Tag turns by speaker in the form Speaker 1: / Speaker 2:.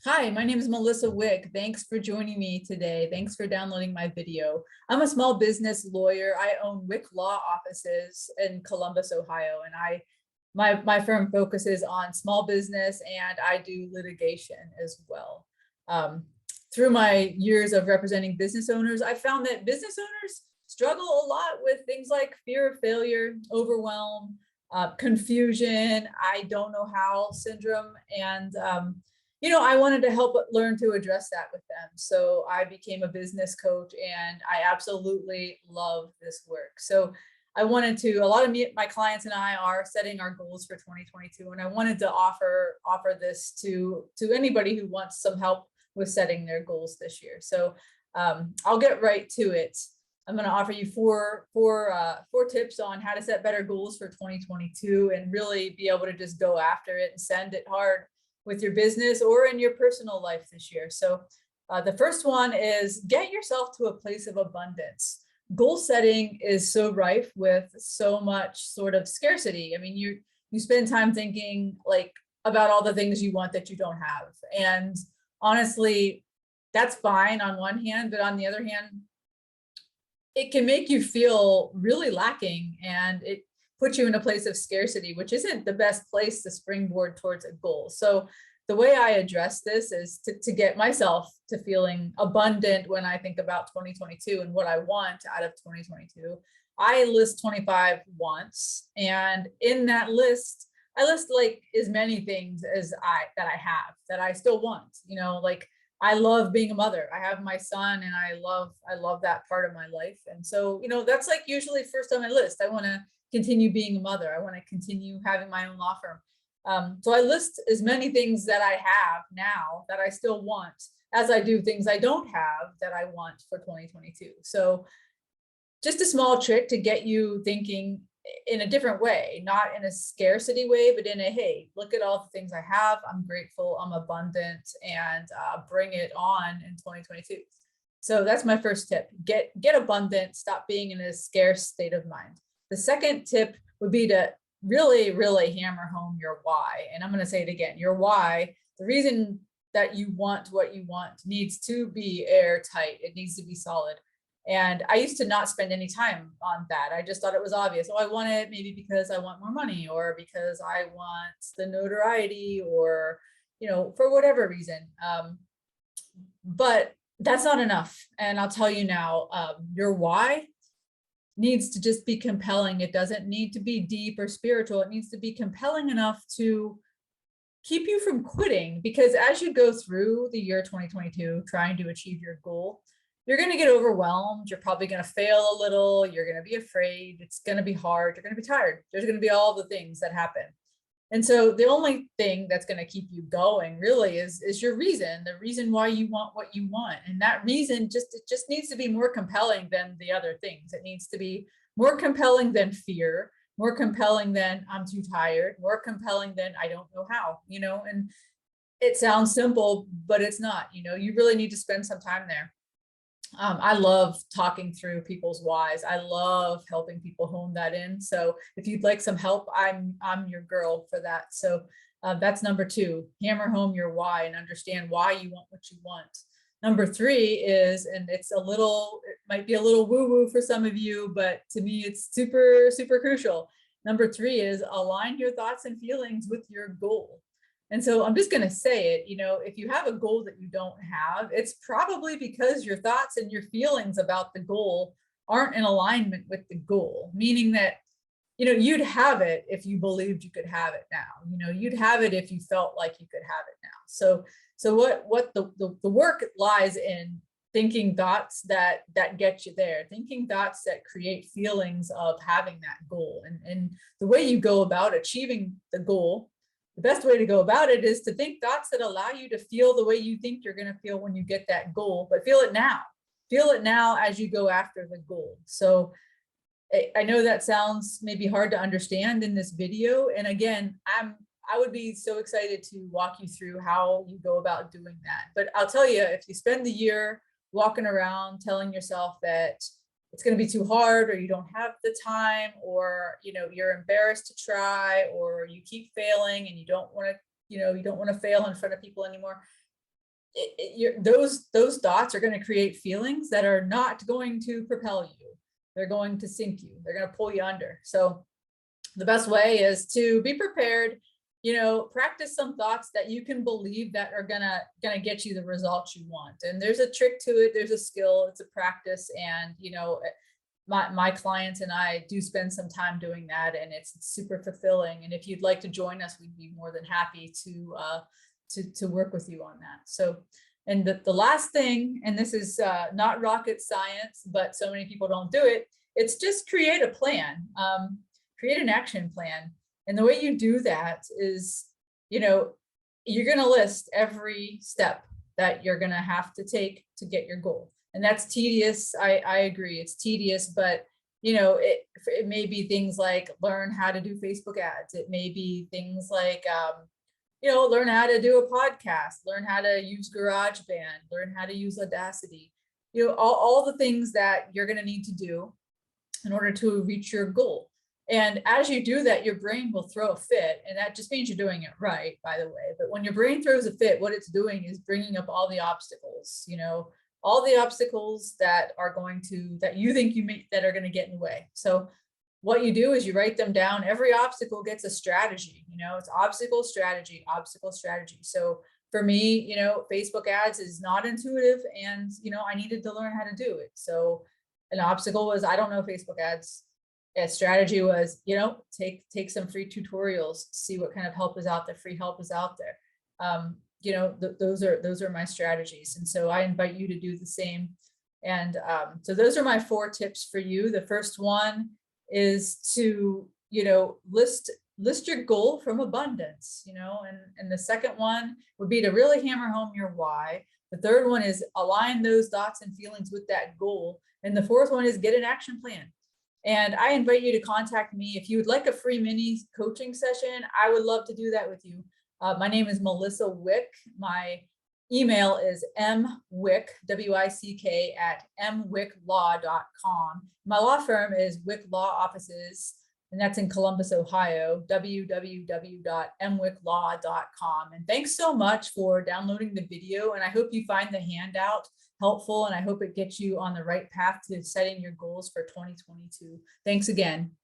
Speaker 1: Hi, my name is Melissa Wick. Thanks for joining me today. Thanks for downloading my video. I'm a small business lawyer. I own Wick Law offices in Columbus, Ohio, and my firm focuses on small business and I do litigation as well. Um, Through my years of representing business owners, I found that business owners struggle a lot with things like fear of failure, overwhelm, confusion, I don't know how syndrome, and I wanted to help learn to address that with them. So I became a business coach and I absolutely love this work. So I wanted to, a lot of my clients and I are setting our goals for 2022. And I wanted to offer this to anybody who wants some help with setting their goals this year. So I'll get right to it. I'm going to offer you four tips on how to set better goals for 2022 and really be able to just go after it and send it hard with your business or in your personal life this year. So the first one is get yourself to a place of abundance. Goal setting is so rife with so much sort of scarcity. I mean, you spend time thinking like about all the things you want that you don't have. And honestly, that's fine on one hand, but on the other hand, it can make you feel really lacking and it puts you in a place of scarcity, which isn't the best place to springboard towards a goal. So the way I address this is to get myself to feeling abundant when I think about 2022 and what I want out of 2022. I list 25 wants, and in that list, I list like as many things as I have that I still want. Like I love being a mother. I have my son and I love that part of my life. And so, that's like usually first on my list. I want to continue being a mother. I want to continue having my own law firm. So I list as many things that I have now that I still want as I do things I don't have that I want for 2022. So just a small trick to get you thinking in a different way, not in a scarcity way, but in a, hey, look at all the things I have. I'm grateful, I'm abundant, and bring it on in 2022. So that's my first tip. Get abundant, stop being in a scarce state of mind. The second tip would be to really, really hammer home your why. And I'm going to say it again, your why, the reason that you want what you want needs to be airtight. It needs to be solid. And I used to not spend any time on that. I just thought it was obvious. Oh, I want it maybe because I want more money or because I want the notoriety or, for whatever reason. But that's not enough. And I'll tell you now, your why needs to just be compelling. It doesn't need to be deep or spiritual. It needs to be compelling enough to keep you from quitting, because as you go through the year 2022 trying to achieve your goal, you're going to get overwhelmed. You're probably going to fail a little. You're going to be afraid. It's going to be hard. You're going to be tired. There's going to be all the things that happen. And so the only thing that's going to keep you going really is your reason, the reason why you want what you want. And that reason it just needs to be more compelling than the other things. It needs to be more compelling than fear, more compelling than I'm too tired, more compelling than I don't know how, and it sounds simple, but it's not. You really need to spend some time there. I love talking through people's whys. I love helping people hone that in. So if you'd like some help, I'm your girl for that. So that's number two, hammer home your why and understand why you want what you want. Number three is, and it might be a little woo-woo for some of you, but to me, it's super, super crucial. Number three is align your thoughts and feelings with your goal. And so I'm just going to say it, if you have a goal that you don't have, it's probably because your thoughts and your feelings about the goal aren't in alignment with the goal, meaning that, you'd have it if you believed you could have it now, you'd have it if you felt like you could have it now. So what the work lies in thinking thoughts that get you there, thinking thoughts that create feelings of having that goal. And the way you go about achieving the goal, the best way to go about it is to think thoughts that allow you to feel the way you think you're going to feel when you get that goal, but feel it now. Feel it now as you go after the goal. So I know that sounds maybe hard to understand in this video. And again, I would be so excited to walk you through how you go about doing that. But I'll tell you, if you spend the year walking around telling yourself that it's going to be too hard, or you don't have the time, or you're embarrassed to try, or you keep failing and you don't want to fail in front of people anymore, those thoughts are going to create feelings that are not going to propel you. They're going to sink you. They're going to pull you under. So the best way is to be prepared, practice some thoughts that you can believe that are gonna get you the results you want. And there's a trick to it. There's a skill. It's a practice. And, my clients and I do spend some time doing that, and it's super fulfilling. And if you'd like to join us, we'd be more than happy to work with you on that. So, and the last thing, and this is not rocket science, but so many people don't do it. It's just create a plan, create an action plan. And the way you do that is, you're going to list every step that you're going to have to take to get your goal. And that's tedious. I agree. It's tedious, but it may be things like learn how to do Facebook ads. It may be things like, learn how to do a podcast, learn how to use GarageBand, learn how to use Audacity, all the things that you're going to need to do in order to reach your goal. And as you do that, your brain will throw a fit, and that just means you're doing it right, by the way. But when your brain throws a fit, what it's doing is bringing up all the obstacles, all the obstacles that you think that are going to get in the way. So what you do is you write them down. Every obstacle gets a strategy, it's obstacle, strategy, obstacle, strategy. So for me, Facebook ads is not intuitive, and, I needed to learn how to do it. So an obstacle was, I don't know Facebook ads. A strategy was, take some free tutorials, see what kind of help is out there, free help is out there. Those are my strategies. And so I invite you to do the same. And so those are my 4 tips for you. The first one is to, list your goal from abundance, and the second one would be to really hammer home your why. The third one is align those thoughts and feelings with that goal. And the fourth one is get an action plan. And I invite you to contact me if you would like a free mini coaching session. I would love to do that with you. My name is Melissa Wick. My email is mwick, W-I-C-K, @mwicklaw.com. My law firm is Wick Law Offices, and that's in Columbus, Ohio, www.mwicklaw.com. And thanks so much for downloading the video. And I hope you find the handout helpful, and I hope it gets you on the right path to setting your goals for 2022. Thanks again.